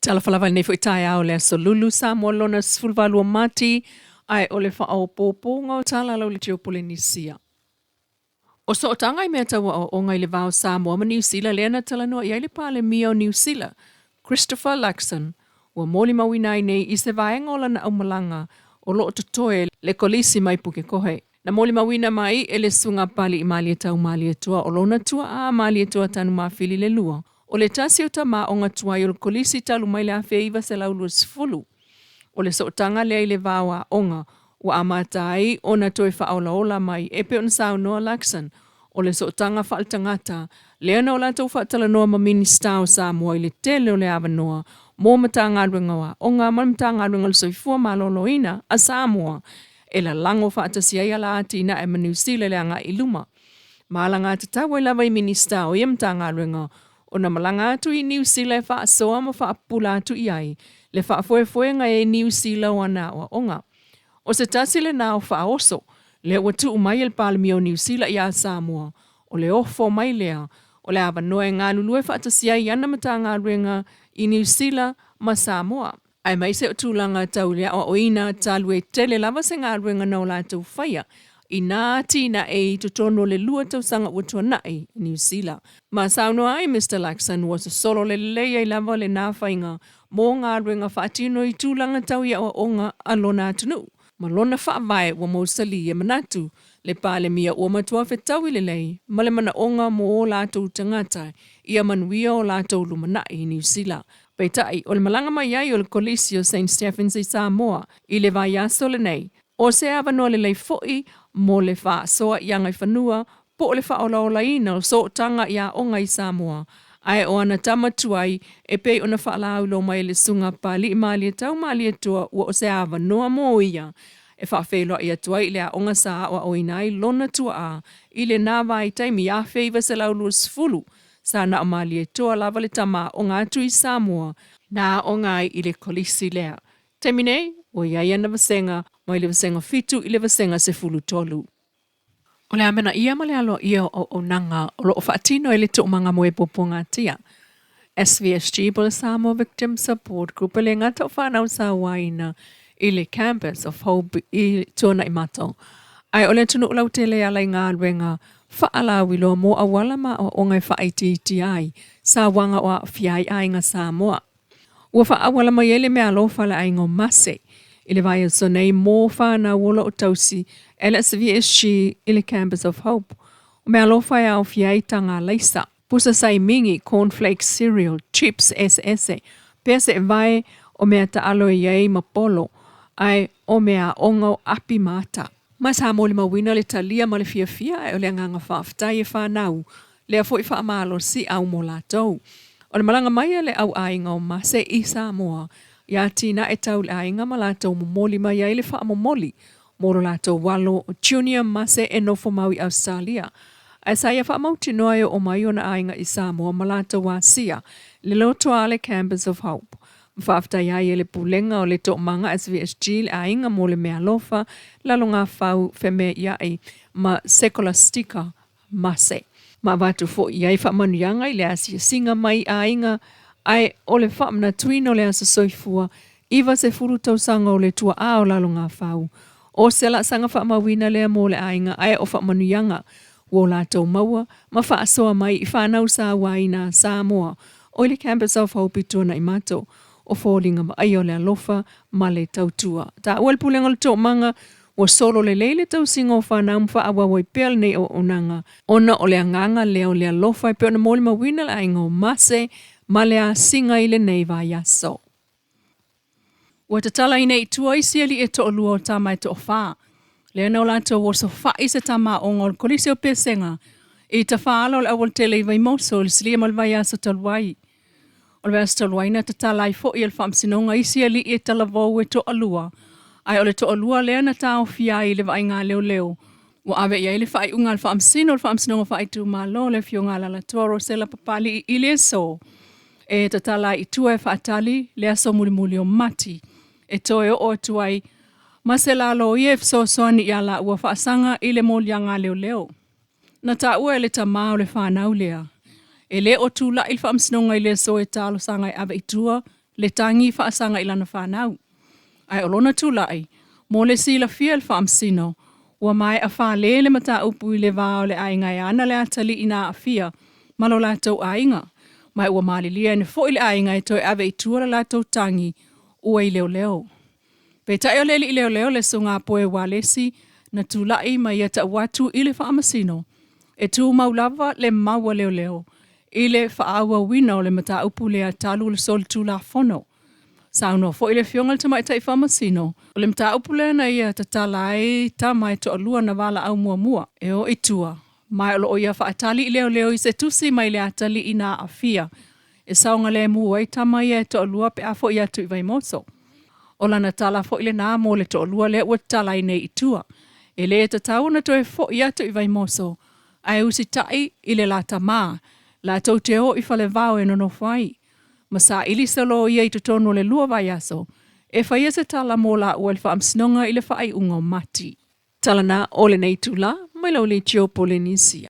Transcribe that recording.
Tala falawai nei fo itai au le so lulu sa mo lona sfulvalu mati ai ole fa au poponga o tala lau le tio Polynesia. O so tanga I mea tawa o ngai le vau Samoa ma New Zealand le ana tala noa iai le pale mia o New Zealand. Christopher Luxon ua moli mawinai nei I se vaenga o lana au malanga o loo totoe le kolisi mai puke kohe. Na moli mawina mai e le sunga pali I mali e tau mali e tua o lona tua a mali e tua tanu mawhili le lua. O le tasi o tama o ngatua I o le kolisi talu mai le awhia iwa se lau lua sifulu. O le sootanga lea I le vawa onga ua amatai o na toe whaola ola mai e pe on sao noa Luxon. O le sootanga whaaltangata lea na o la tau whaatala noa ma minista o Samoa I le tele o le awa noa mō matanga ruenga wa onga ma matanga ruenga le soifua malolo ina a Samoa. E la lango whaatasi ai ala ati na e ma New Zealand le anga I luma. Malanga te tawa I lava I minista o ia matanga ruenga o na malanga atu I New Zealand wha soa ma wha pula atu I ai le wha foe ngai e New Zealand wana o onga. O se tasi le nao wha oso le watu umai el palmi o New Zealand I a Samoa o le ofo mai lea o le awa noe ngā lulue wha atasi ai ana matanga ruenga I New Zealand ma Samoa. Ai mai se o tūlanga tau lea o oina talue tele lava se ngā ruenga nau la tau whaia. I nā tina e tutono le lua tau sanga utua nai New Zealand. Ma sauno ai Mr. Luxon was a solo le leia I lava le nā whainga mō ngā ruenga whaatino I tūlanga tau ia o onga alona atunu. Ma lona whaavai wa mausali e manatu le pale mia ua matua whetau I le lei ma le mana onga mo o lātou tangata ia manuia o lātou lumanai I New Zealand. Peitai, o le malanga mai ai o le kolisi o St. Stephen's I Samoa I le vai aso le nei. O se awa noa le lei foi mo le wha soa I angai whanua po o le wha ola ola ina o so tanga ia o ngai Samoa. Ai o ana tamatuai e pei ona wha lau lo mai le sunga pali I mali e tau mali e tua ua o se awa noa mo ia. E wha wheloa ia tuai lea onga sa o o inai lona tua a I le nā vai taimi a wheiva se lau lua sfulu. Sa na o mali e toa lava le tama o ngā tui Samoa na o ngai I le kolisi lea. Taimi nei, o iai ana vasenga, mai le vasenga fitu I le vasenga se fulu tolu. O le amena ia ma le alo ia o nanga o lo o whaatino e le to manga mo e popo ngā tia. SVSG po le Samoa Victim Support Group le ngata o whanau sa waina I le campus of Hope I tōna I mato. Ai o le tunu ulau te le alai ngā ruenga whaalawi lo mo awala ma o ngai whaititi ai sa wanga o a fiai ai ngā Samoa. Ua whaawala mai ele mea lo whala ai ngō mase. I le vai so nei mō whana wola o tausi LSVSG I le campus of Hope. O mea lo whai au fiai tanga leisa. Pusa sai mingi, cornflakes cereal, chips SS. Pea se vai o mea ta alo iei ma polo. Ai o mea ongo api mata. Ma sa mo le mawina le talia ma le fia o le nganga whaaftai e whanau. Lea fo I whaamalo si au mo lātou. O le malanga mai le au ainga o mase I Samoa. Ia tina e tau le ainga ma lātou momoli mai ai le whaamomoli. Moro lātou walo o junior mase e nofo mau I Australia. Ai sa ia whaamauti noa o mai o na ainga I Samoa ma lātou wasia. Le loto ale Campus of Hope. Whaaftai ai le pulenga o le to manga SVSG le ainga mo le mea lofa lalo ngā whau wheme iai ma sekolastika mase. Ma watu fo iai whaamanuianga I le asia singa mai ainga ai o le whaamna tuino le asa soifua iwa se furu tausanga o le tua ao lalo ngā whau. O se la sanga whaamawina lea mo le ainga ai o whaamanuianga wo lātou maua ma whaasoa mai I whanau sa waina Samoa o le Campus of Hope I tōna I mato. O fōringa ma ai o le alofa ma le tautua. Ta ua le pulenga le tō manga o solo le leile tau singa o whanau mwha awa wai pēl nei o onanga. Ona o le anganga leo le alofa I pēr na mōli mawina le ainga o mase ma le a singa I le nei va yaso. Ua ta tala ina I tua I siali e to o lua o tama e to o wha. Le ana o lato o so wha I se tama o ngol kolise o pēsenga. I ta wha ala o le awal tele I vai mauso le silia mal vai yaso talwai. O le vasta luaina ta talai fo I el whamsinonga isi ali e talavou e to alua. Ai o le to alua lea na tau fia I le vai ngā leo leo. Wa ave ia le whai unga le whamsino le whamsinonga whai tu malo le fio ngā lala toro se la papali I le so. E ta talai I tua e whaatali le aso muli muli o mati. E to e o tuai ma se la lo I e fso soani I ala ua whaasanga I le moli ngā leo leo. Na ta ua le ta mao le whanau lea. E le o tūla I whamsinonga I le so e talo sanga I ave I tua le tangi whaasanga ilana whanau. Ai olona tūlai, mō le sila fia le whaamsino, ua mai a whāle le mata upu I le vāo le ainga e ana le atali ina a fia, malo lātou ainga. Mai ua mālilia ne fo I le ainga e toi ave I tua le lātou tangi, ua I leo leo. Peta o leli I leo leo le sunga poe walesi, na tūlai mai ata watu I le whaamasino. E tū maulava le maua leo leo, I le whaaua wina o le mata upu le atalu le sol tūla whono. Sauno fo I le fionga le tamai tai whamasino, o le mta upu le na ia ta talai ta mai to alua na wala au mua mua, e o itua. Mai olo o ia whaatali I leo leo I se tusi mai le atali ina a fia, e saunga le mua I ta mai e to alua pe a fo ia tu I vai moso. O lana tala fo I le nā mo le to alua le ua talai nei itua, e le ta tau na to e fo ia tu I vai moso, ai usi tai I le lata maa, la tau te o I fale vau e nono fai. Masa ili salo ia I tutono le lua vai aso, e whaia se tala mo la ua le whaamsinonga I le whai unga mati. Tala na ole nei tula, mai lau le tio Polynesia.